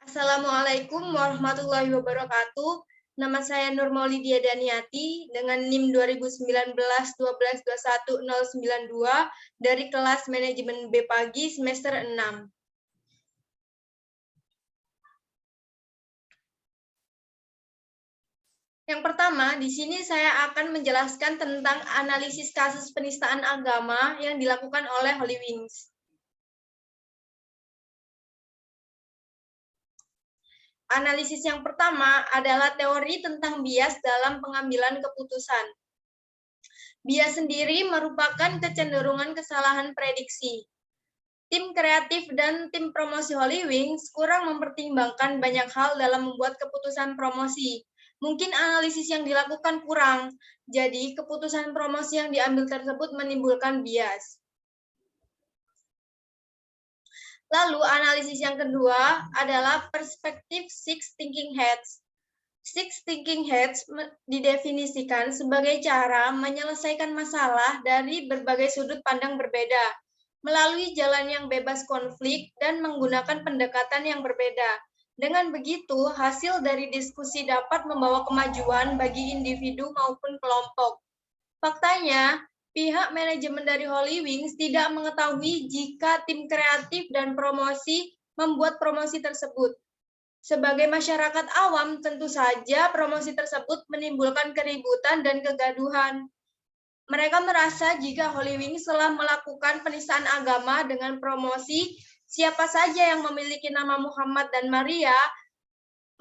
Assalamualaikum warahmatullahi wabarakatuh. Nama saya Nur Maulidia Daniati dengan NIM 2019-12-21-092 dari kelas Manajemen B Pagi semester 6. Yang pertama, di sini saya akan menjelaskan tentang analisis kasus penistaan agama yang dilakukan oleh Holy Wings. Analisis yang pertama adalah teori tentang bias dalam pengambilan keputusan. Bias sendiri merupakan kecenderungan kesalahan prediksi. Tim kreatif dan tim promosi Holy Wings kurang mempertimbangkan banyak hal dalam membuat keputusan promosi. Mungkin analisis yang dilakukan kurang, jadi keputusan promosi yang diambil tersebut menimbulkan bias. Lalu analisis yang kedua adalah perspektif Six Thinking Heads. Six Thinking Heads didefinisikan sebagai cara menyelesaikan masalah dari berbagai sudut pandang berbeda, melalui jalan yang bebas konflik dan menggunakan pendekatan yang berbeda. Dengan begitu, hasil dari diskusi dapat membawa kemajuan bagi individu maupun kelompok. Faktanya, pihak manajemen dari Holy Wings tidak mengetahui jika tim kreatif dan promosi membuat promosi tersebut. Sebagai masyarakat awam, tentu saja promosi tersebut menimbulkan keributan dan kegaduhan. Mereka merasa jika Holy Wings telah melakukan penistaan agama dengan promosi, siapa saja yang memiliki nama Muhammad dan Maria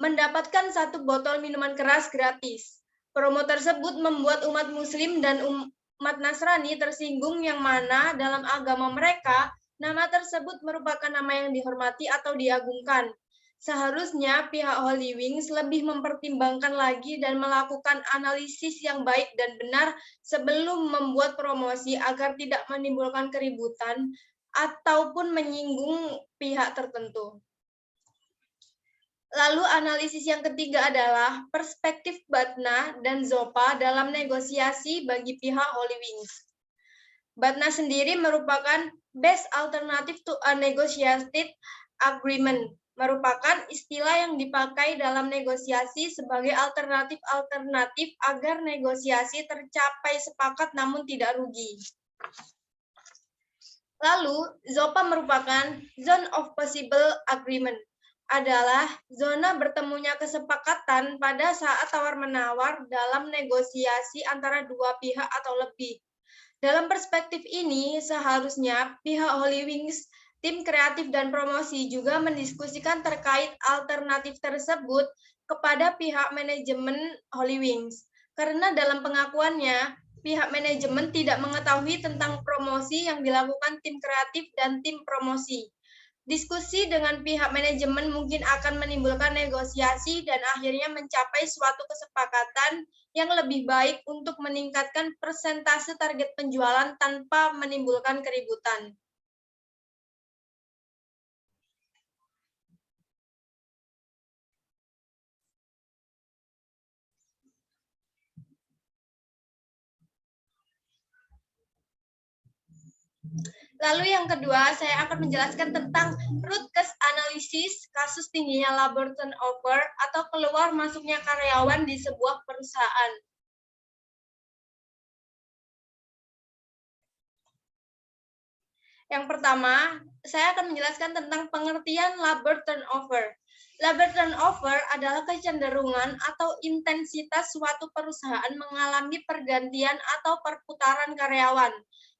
mendapatkan 1 botol minuman keras gratis. Promo tersebut membuat umat Muslim dan umat Nasrani tersinggung, yang mana dalam agama mereka, nama tersebut merupakan nama yang dihormati atau diagungkan. Seharusnya pihak Holy Wings lebih mempertimbangkan lagi dan melakukan analisis yang baik dan benar sebelum membuat promosi agar tidak menimbulkan keributan ataupun menyinggung pihak tertentu. Lalu analisis yang ketiga adalah perspektif Batna dan Zopa dalam negosiasi bagi pihak Holy Wings. Batna sendiri merupakan best alternative to a negotiated agreement, merupakan istilah yang dipakai dalam negosiasi sebagai alternatif agar negosiasi tercapai sepakat namun tidak rugi. Lalu, Zopa merupakan zone of possible agreement, adalah zona bertemunya kesepakatan pada saat tawar-menawar dalam negosiasi antara dua pihak atau lebih. Dalam perspektif ini, seharusnya pihak Holy Wings, tim kreatif dan promosi juga mendiskusikan terkait alternatif tersebut kepada pihak manajemen Holy Wings. Karena dalam pengakuannya, pihak manajemen tidak mengetahui tentang promosi yang dilakukan tim kreatif dan tim promosi. Diskusi dengan pihak manajemen mungkin akan menimbulkan negosiasi dan akhirnya mencapai suatu kesepakatan yang lebih baik untuk meningkatkan persentase target penjualan tanpa menimbulkan keributan. Lalu yang kedua, saya akan menjelaskan tentang root cause analysis kasus tingginya labor turnover atau keluar masuknya karyawan di sebuah perusahaan. Yang pertama, saya akan menjelaskan tentang pengertian labor turnover. Labor turnover adalah kecenderungan atau intensitas suatu perusahaan mengalami pergantian atau perputaran karyawan.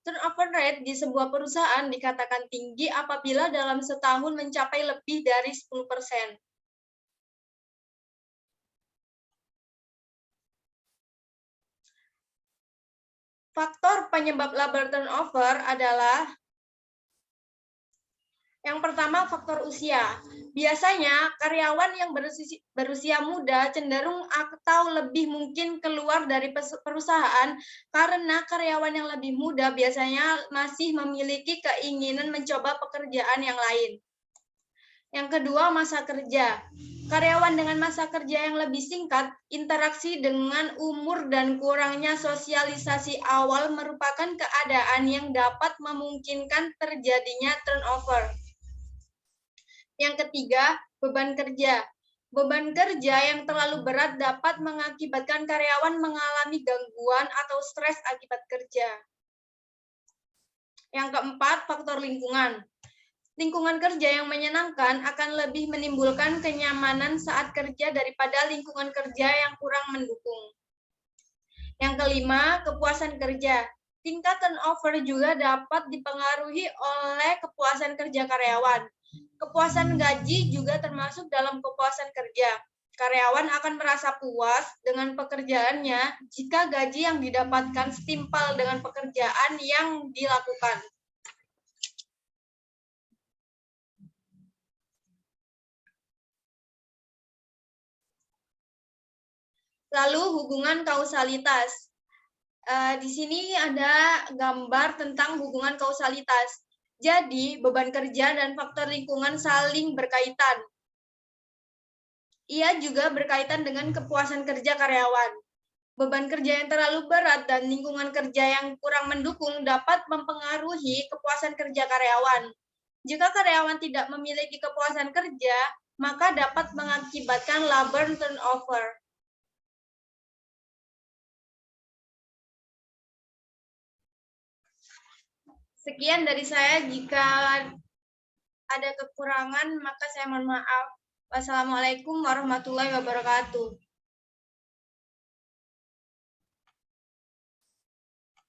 Turnover rate di sebuah perusahaan dikatakan tinggi apabila dalam setahun mencapai lebih dari 10%. Faktor penyebab labor turnover adalah yang pertama, faktor usia. Biasanya, karyawan yang berusia muda cenderung atau lebih mungkin keluar dari perusahaan karena karyawan yang lebih muda biasanya masih memiliki keinginan mencoba pekerjaan yang lain. Yang kedua, masa kerja. Karyawan dengan masa kerja yang lebih singkat, interaksi dengan umur dan kurangnya sosialisasi awal merupakan keadaan yang dapat memungkinkan terjadinya turnover. Yang ketiga, Beban kerja. Beban kerja yang terlalu berat dapat mengakibatkan karyawan mengalami gangguan atau stres akibat kerja. Yang keempat, faktor lingkungan. Lingkungan kerja yang menyenangkan akan lebih menimbulkan kenyamanan saat kerja daripada lingkungan kerja yang kurang mendukung. Yang kelima, kepuasan kerja. Tingkat turnover juga dapat dipengaruhi oleh kepuasan kerja karyawan. Kepuasan gaji juga termasuk dalam kepuasan kerja. Karyawan akan merasa puas dengan pekerjaannya jika gaji yang didapatkan setimpal dengan pekerjaan yang dilakukan. Lalu hubungan kausalitas. Di sini ada gambar tentang hubungan kausalitas. Jadi, beban kerja dan faktor lingkungan saling berkaitan. Ia juga berkaitan dengan kepuasan kerja karyawan. Beban kerja yang terlalu berat dan lingkungan kerja yang kurang mendukung dapat mempengaruhi kepuasan kerja karyawan. Jika karyawan tidak memiliki kepuasan kerja, maka dapat mengakibatkan labor turnover. Sekian dari saya. Jika ada kekurangan, maka saya mohon maaf. Wassalamualaikum warahmatullahi wabarakatuh.